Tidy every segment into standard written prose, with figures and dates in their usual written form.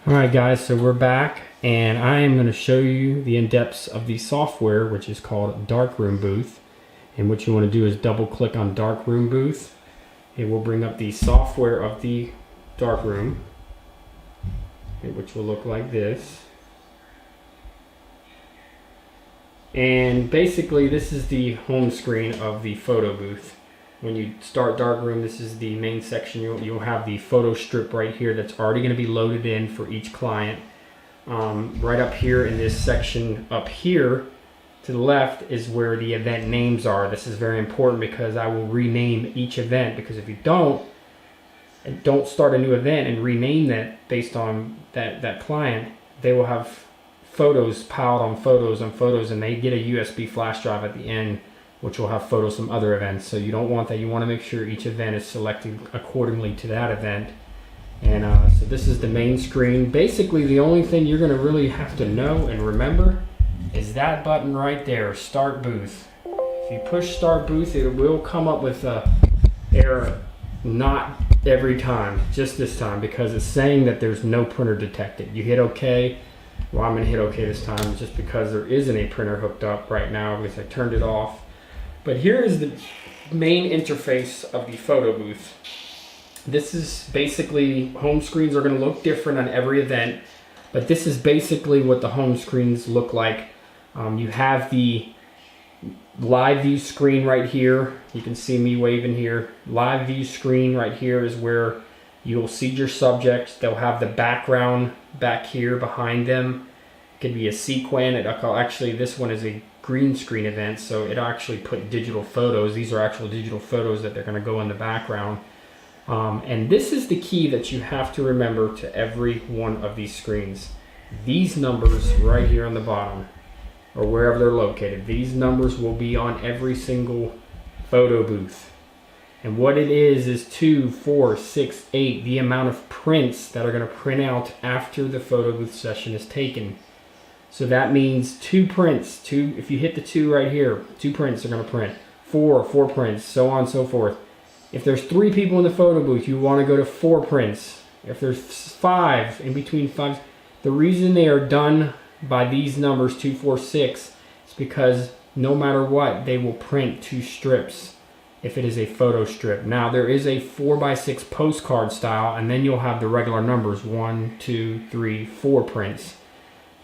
Alright guys, so we're back and I am going to show you the in-depths of the software, which is called Darkroom Booth. And what you want to do is double click on Darkroom Booth. It will bring up the software of the Darkroom, which will look like this. And basically this is the home screen of the photo booth. When you start Darkroom, this is the main section. You'll have the photo strip right here that's already going to be loaded in for each client. Right up here in this section up here to the left is where the event names are. This is very important because I will rename each event, because if you don't start a new event and rename that based on that client, they will have photos piled on photos on photos, and they get a USB flash drive at the end which will have photos from other events. So you don't want that. You want to make sure each event is selected accordingly to that event. And so this is the main screen. Basically the only thing you're going to really have to know and remember is that button right there, Start Booth. If you push Start Booth, it will come up with a error. Not every time, just this time, because it's saying that there's no printer detected. You hit OK. Well, I'm going to hit OK this time just because there isn't a printer hooked up right now because I turned it off. But here is the main interface of the photo booth. This is basically, home screens are going to look different on every event, but this is basically what the home screens look like. You have the live view screen right here. You can see me waving here. Live view screen right here is where you'll see your subjects. They'll have the background back here behind them. It could be a sequin. Actually, this one is a green screen event, so it actually put digital photos. These are actual digital photos that they're going to go in the background. And this is the key that you have to remember to every one of these screens. These numbers right here on the bottom, or wherever they're located, these numbers will be on every single photo booth. And what it is 2, 4, 6, 8, the amount of prints that are going to print out after the photo booth session is taken. So that means 2 prints. If you hit the 2 right here, 2 prints are going to print. 4 prints, so on and so forth. If there's 3 people in the photo booth, you want to go to 4 prints. If there's 5, in between 5, the reason they are done by these numbers 2, 4, 6 is because no matter what, they will print 2 strips if it is a photo strip. Now there is a 4x6 postcard style, and then you'll have the regular numbers 1, 2, 3, 4 prints.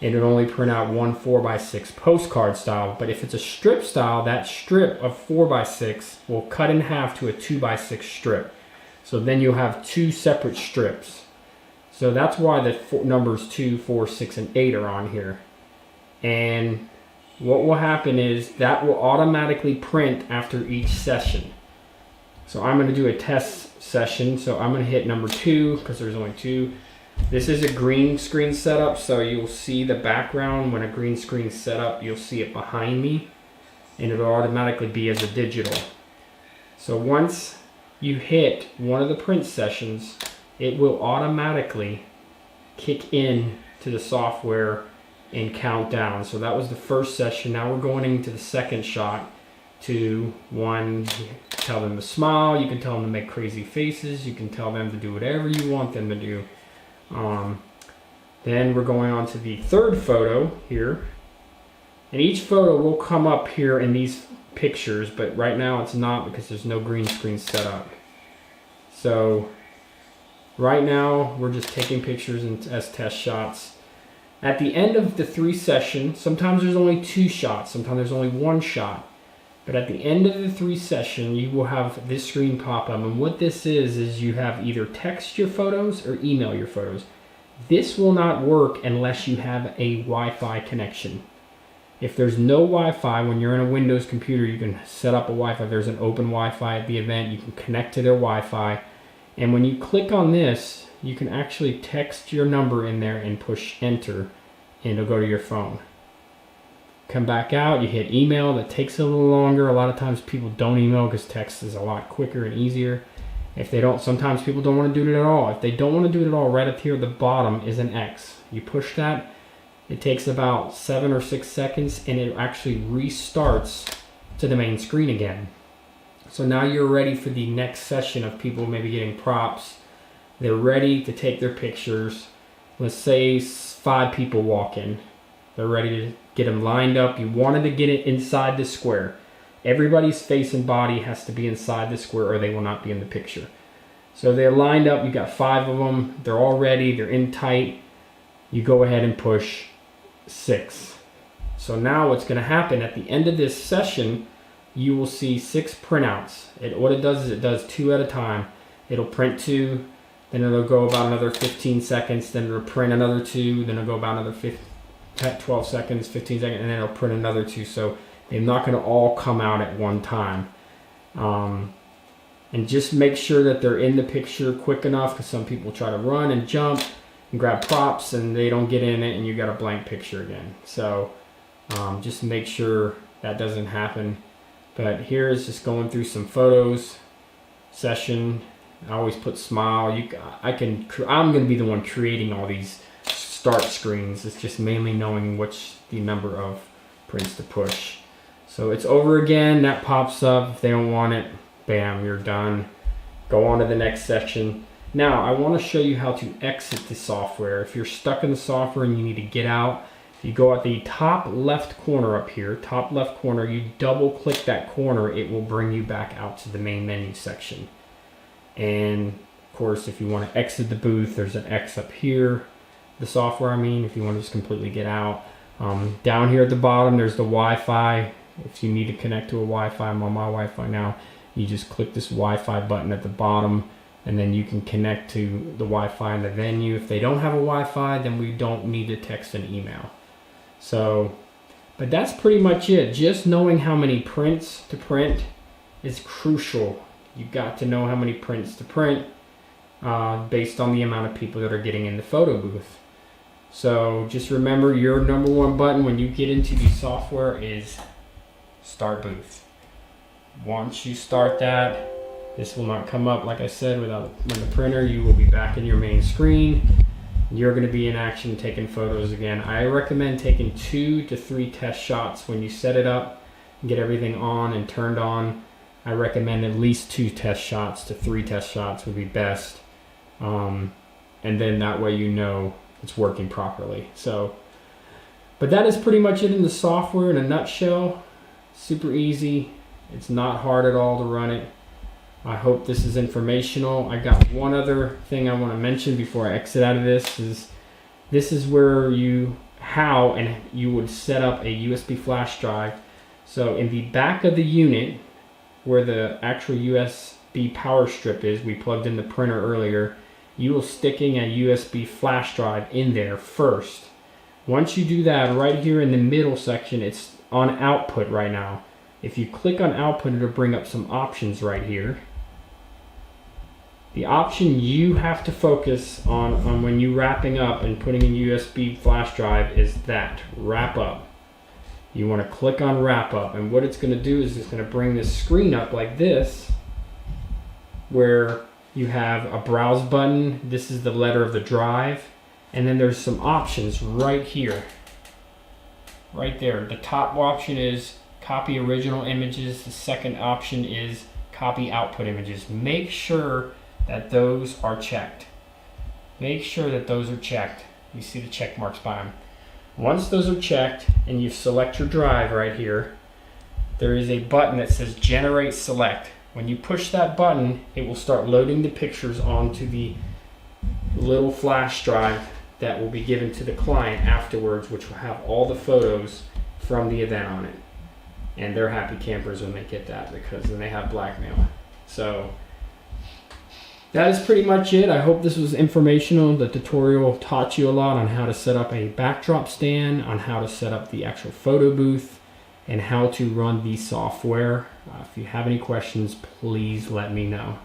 And it'll only print out 1 4x6 postcard style. But if it's a strip style, that strip of 4x6 will cut in half to a 2x6 strip. So then you'll have 2 separate strips. So that's why the numbers 2, 4, 6, and 8 are on here. And what will happen is that will automatically print after each session. So I'm going to do a test session. So I'm going to hit number 2 because there's only 2. This is a green screen setup, so you'll see the background. When a green screen is set up, you'll see it behind me, and it'll automatically be as a digital. So once you hit one of the print sessions, it will automatically kick in to the software and count down. So that was the first session. Now we're going into the second shot. 2, 1, tell them to smile, you can tell them to make crazy faces, you can tell them to do whatever you want them to do. Then we're going on to the third photo here, and each photo will come up here in these pictures, but right now it's not because there's no green screen set up. So right now we're just taking pictures as test shots. At the end of the 3 sessions, sometimes there's only 2 shots, sometimes there's only 1 shot. But at the end of the 3 session, you will have this screen pop up. And what this is you have either text your photos or email your photos. This will not work unless you have a Wi-Fi connection. If there's no Wi-Fi, when you're in a Windows computer, you can set up a Wi-Fi. There's an open Wi-Fi at the event. You can connect to their Wi-Fi. And when you click on this, you can actually text your number in there and push enter, and it'll go to your phone. Come back out, you hit email. That takes a little longer. A lot of times people don't email because text is a lot quicker and easier. If they don't, sometimes people don't want to do it at all. If they don't want to do it at all, right up here at the bottom is an X. You push that, it takes about 7 or 6 seconds, and it actually restarts to the main screen again. So now you're ready for the next session of people maybe getting props. They're ready to take their pictures. let's say 5 people walk in. They're ready to get them lined up. You wanted to get it inside the square. Everybody's face and body has to be inside the square or they will not be in the picture. So they're lined up. You got 5 of them. They're all ready. They're in tight. You go ahead and push 6. So now what's going to happen at the end of this session, you will see 6 printouts. What it does is it does 2 at a time. It'll print 2, then it'll go about another 15 seconds, then it'll print another 2, then it'll go about another 12 seconds, 15 seconds, and then it'll print another 2. So they're not going to all come out at one time. And just make sure that they're in the picture quick enough, because some people try to run and jump and grab props and they don't get in it and you got a blank picture again. So just make sure that doesn't happen. But here is just going through some photos session. I always put smile. I'm going to be the one creating all these start screens. It's just mainly knowing the number of prints to push. So it's over again. That pops up. If they don't want it, bam, you're done. Go on to the next section. Now I want to show you how to exit the software. If you're stuck in the software and you need to get out, you go at the top left corner up here, top left corner, you double click that corner, it will bring you back out to the main menu section. And of course, if you want to exit the booth, there's an X up here, the software I mean, if you want to just completely get out. Down here at the bottom, there's the Wi-Fi. If you need to connect to a Wi-Fi, I'm on my Wi-Fi now, you just click this Wi-Fi button at the bottom, and then you can connect to the Wi-Fi in the venue. If they don't have a Wi-Fi, then we don't need to text and email. So, but that's pretty much it. Just knowing how many prints to print is crucial. You got to know how many prints to print based on the amount of people that are getting in the photo booth. So just remember, your number 1 button when you get into the software is Start Booth. Once you start that, this will not come up, like I said, without the printer. You will be back in your main screen. You're going to be in action taking photos again. I recommend taking 2 to 3 test shots when you set it up and get everything on and turned on. I recommend at least 2 test shots to 3 test shots would be best. And then that way you know it's working properly. So, but that is pretty much it in the software in a nutshell. Super easy. It's not hard at all to run it. I hope this is informational. I got one other thing I want to mention before I exit out of this is where you would set up a USB flash drive. So in the back of the unit where the actual USB power strip is, we plugged in the printer earlier, you will sticking a USB flash drive in there first. Once you do that, right here in the middle section, it's on output right now. If you click on output, it'll bring up some options right here. The option you have to focus on when you're wrapping up and putting in USB flash drive is that wrap up. You want to click on wrap up, and what it's going to do is it's going to bring this screen up like this, where you have a browse button. This is the letter of the drive, and then there's some options right here, right there. The top option is copy original images. The second option is copy output images. Make sure that those are checked. Make sure that those are checked. You see the check marks by them. Once those are checked and you select your drive right here, there is a button that says Generate Select. When you push that button, it will start loading the pictures onto the little flash drive that will be given to the client afterwards, which will have all the photos from the event on it. And they're happy campers when they get that, because then they have blackmail. So that is pretty much it. I hope this was informational. The tutorial taught you a lot on how to set up a backdrop stand, on how to set up the actual photo booth, and how to run the software. If you have any questions, please let me know.